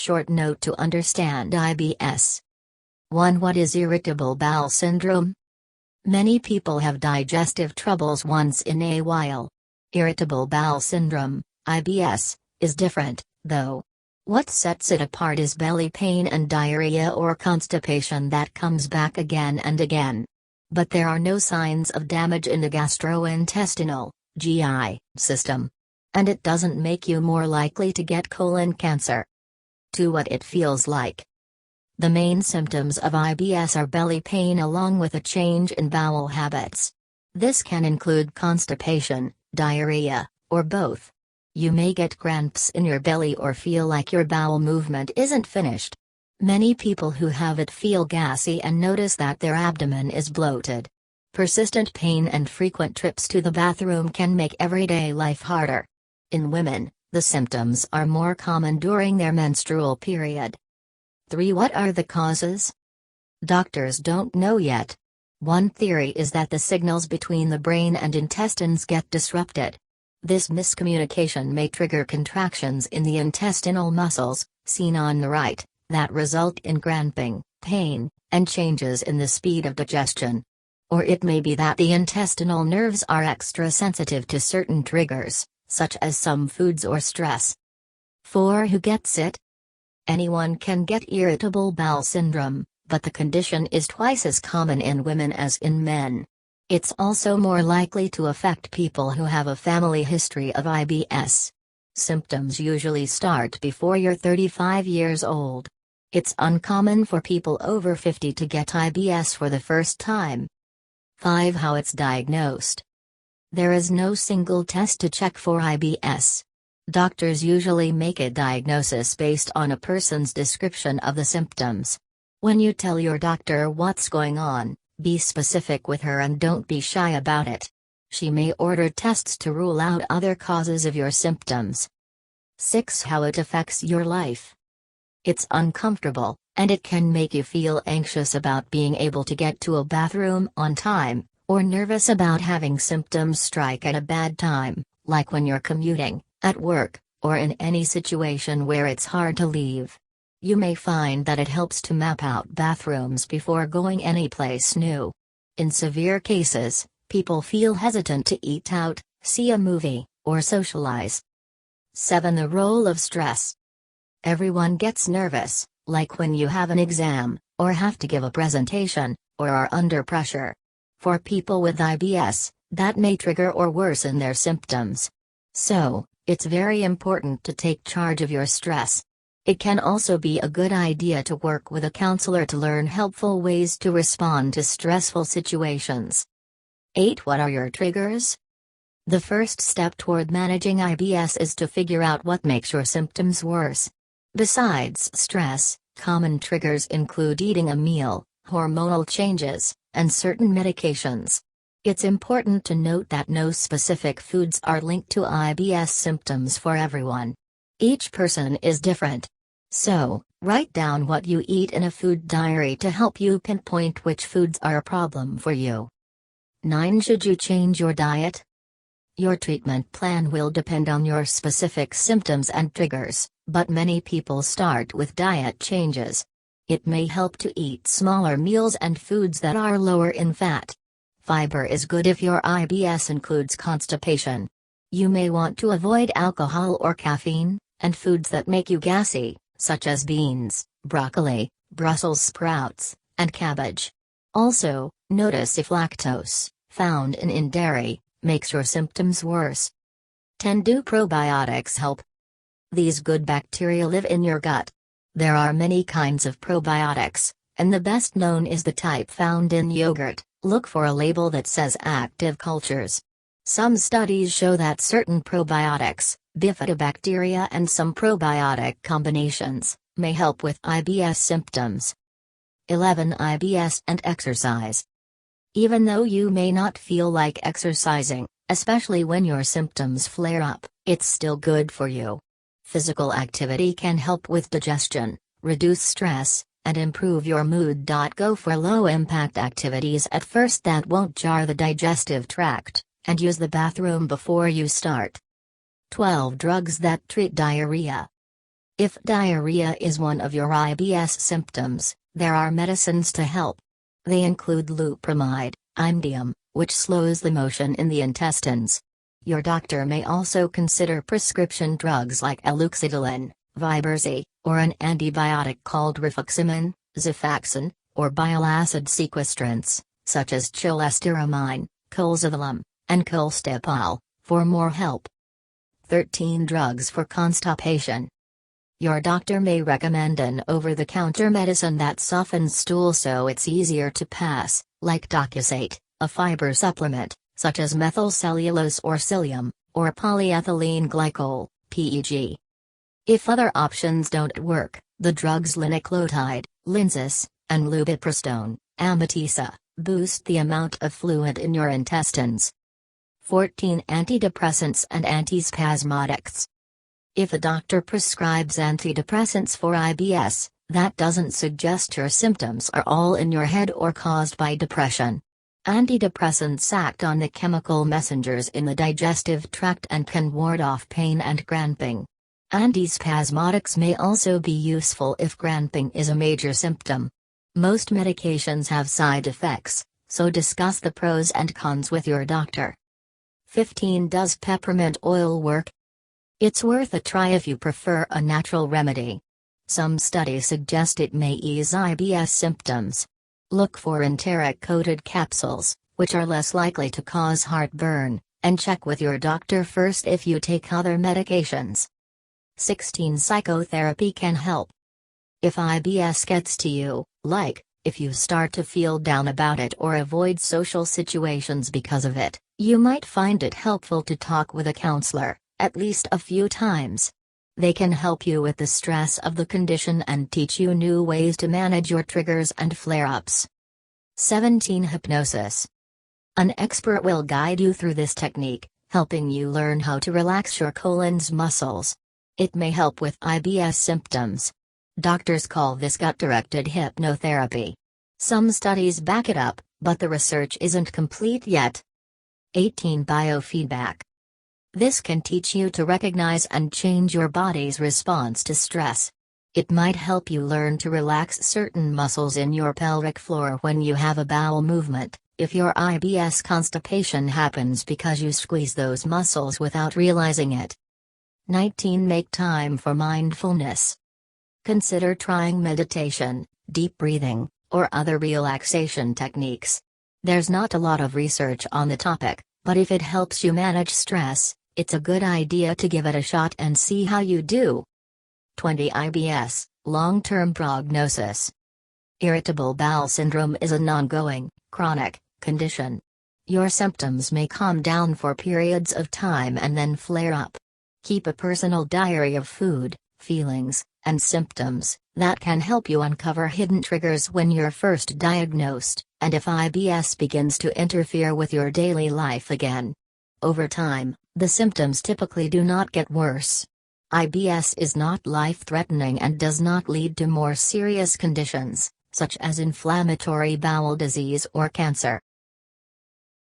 Short note to understand IBS. 1. What is irritable bowel syndrome? Many people have digestive troubles once in a while. Irritable bowel syndrome, IBS, is different, though. What sets it apart is belly pain and diarrhea or constipation that comes back again and again. But there are no signs of damage in the gastrointestinal, GI, system. And it doesn't make you more likely to get colon cancer. 2. What it feels like. The main symptoms of IBS are belly pain along with a change in bowel habits. This can include constipation, diarrhea, or both. You may get cramps in your belly or feel like your bowel movement isn't finished. Many people who have it feel gassy and notice that their abdomen is bloated. Persistent pain and frequent trips to the bathroom can make everyday life harder. In women, the symptoms are more common during their menstrual period. 3. What are the causes? Doctors don't know yet. One theory is that the signals between the brain and intestines get disrupted. This miscommunication may trigger contractions in the intestinal muscles, seen on the right, that result in cramping, pain, and changes in the speed of digestion. Or it may be that the intestinal nerves are extra sensitive to certain triggers, such as some foods or stress. 4. Who gets it? Anyone can get irritable bowel syndrome, but the condition is twice as common in women as in men. It's also more likely to affect people who have a family history of IBS. Symptoms usually start before you're 35 years old. It's uncommon for people over 50 to get IBS for the first time. 5. How it's diagnosed. There is no single test to check for IBS. Doctors usually make a diagnosis based on a person's description of the symptoms. When you tell your doctor what's going on, be specific with her and don't be shy about it. She may order tests to rule out other causes of your symptoms. 6. How it affects your life. It's uncomfortable, and it can make you feel anxious about being able to get to a bathroom on time, or nervous about having symptoms strike at a bad time, like when you're commuting, at work, or in any situation where it's hard to leave. You may find that it helps to map out bathrooms before going anyplace new. In severe cases, people feel hesitant to eat out, see a movie, or socialize. 7. The role of stress. Everyone gets nervous, like when you have an exam, or have to give a presentation, or are under pressure. For people with IBS, that may trigger or worsen their symptoms. So, it's very important to take charge of your stress. It can also be a good idea to work with a counselor to learn helpful ways to respond to stressful situations. 8. What are your triggers? The first step toward managing IBS is to figure out what makes your symptoms worse. Besides stress, common triggers include eating a meal, hormonal changes, and certain medications. It's important to note that no specific foods are linked to IBS symptoms for everyone. Each person is different. So, write down what you eat in a food diary to help you pinpoint which foods are a problem for you. 9. Should you change your diet? Your treatment plan will depend on your specific symptoms and triggers, but many people start with diet changes. It may help to eat smaller meals and foods that are lower in fat. Fiber is good if your IBS includes constipation. You may want to avoid alcohol or caffeine, and foods that make you gassy, such as beans, broccoli, Brussels sprouts, and cabbage. Also, notice if lactose, found in dairy, makes your symptoms worse. 10. Do probiotics help? These good bacteria live in your gut. There are many kinds of probiotics, and the best known is the type found in yogurt. Look for a label that says active cultures. Some studies show that certain probiotics, bifidobacteria and some probiotic combinations, may help with IBS symptoms. 11. IBS and exercise. Even though you may not feel like exercising, especially when your symptoms flare up, it's still good for you. Physical activity can help with digestion, reduce stress, and improve your mood. Go for low-impact activities at first that won't jar the digestive tract, and use the bathroom before you start. 12. Drugs that treat diarrhea. If diarrhea is one of your IBS symptoms, there are medicines to help. They include loperamide, Imodium, which slows the motion in the intestines. Your doctor may also consider prescription drugs like Eluxidilin, Viberzi, or an antibiotic called rifaximin, Xifaxan, or bile acid sequestrants, such as cholestyramine, colzivulum, and colstipol, for more help. 13 drugs for constipation. Your doctor may recommend an over-the-counter medicine that softens stool so it's easier to pass, like Docusate, a fiber supplement, such as methylcellulose or psyllium, or polyethylene glycol, PEG. If other options don't work, the drugs linaclotide, Linzess, and lubiprostone, Amitiza, boost the amount of fluid in your intestines. 14 antidepressants and antispasmodics. If a doctor prescribes antidepressants for IBS, that doesn't suggest your symptoms are all in your head or caused by depression. Antidepressants act on the chemical messengers in the digestive tract and can ward off pain and cramping. Antispasmodics may also be useful if cramping is a major symptom. Most medications have side effects, so discuss the pros and cons with your doctor. 15 Does peppermint oil work? It's worth a try if you prefer a natural remedy. Some studies suggest it may ease IBS symptoms. Look for enteric-coated capsules, which are less likely to cause heartburn, and check with your doctor first if you take other medications. 16 Psychotherapy can help. If IBS gets to you, like, if you start to feel down about it or avoid social situations because of it, you might find it helpful to talk with a counselor, at least a few times. They can help you with the stress of the condition and teach you new ways to manage your triggers and flare-ups. 17 Hypnosis. An expert will guide you through this technique, helping you learn how to relax your colon's muscles. It may help with IBS symptoms. Doctors call this gut-directed hypnotherapy. Some studies back it up, but the research isn't complete yet. 18 Biofeedback. This can teach you to recognize and change your body's response to stress. It might help you learn to relax certain muscles in your pelvic floor when you have a bowel movement, if your IBS constipation happens because you squeeze those muscles without realizing it. 19 Make time for mindfulness. Consider trying meditation, deep breathing, or other relaxation techniques. There's not a lot of research on the topic, but if it helps you manage stress, it's a good idea to give it a shot and see how you do. 20 IBS, long-term prognosis. Irritable bowel syndrome is an ongoing, chronic condition. Your symptoms may calm down for periods of time and then flare up. Keep a personal diary of food, feelings, and symptoms that can help you uncover hidden triggers when you're first diagnosed, and if IBS begins to interfere with your daily life again. Over time, the symptoms typically do not get worse. IBS is not life-threatening and does not lead to more serious conditions, such as inflammatory bowel disease or cancer.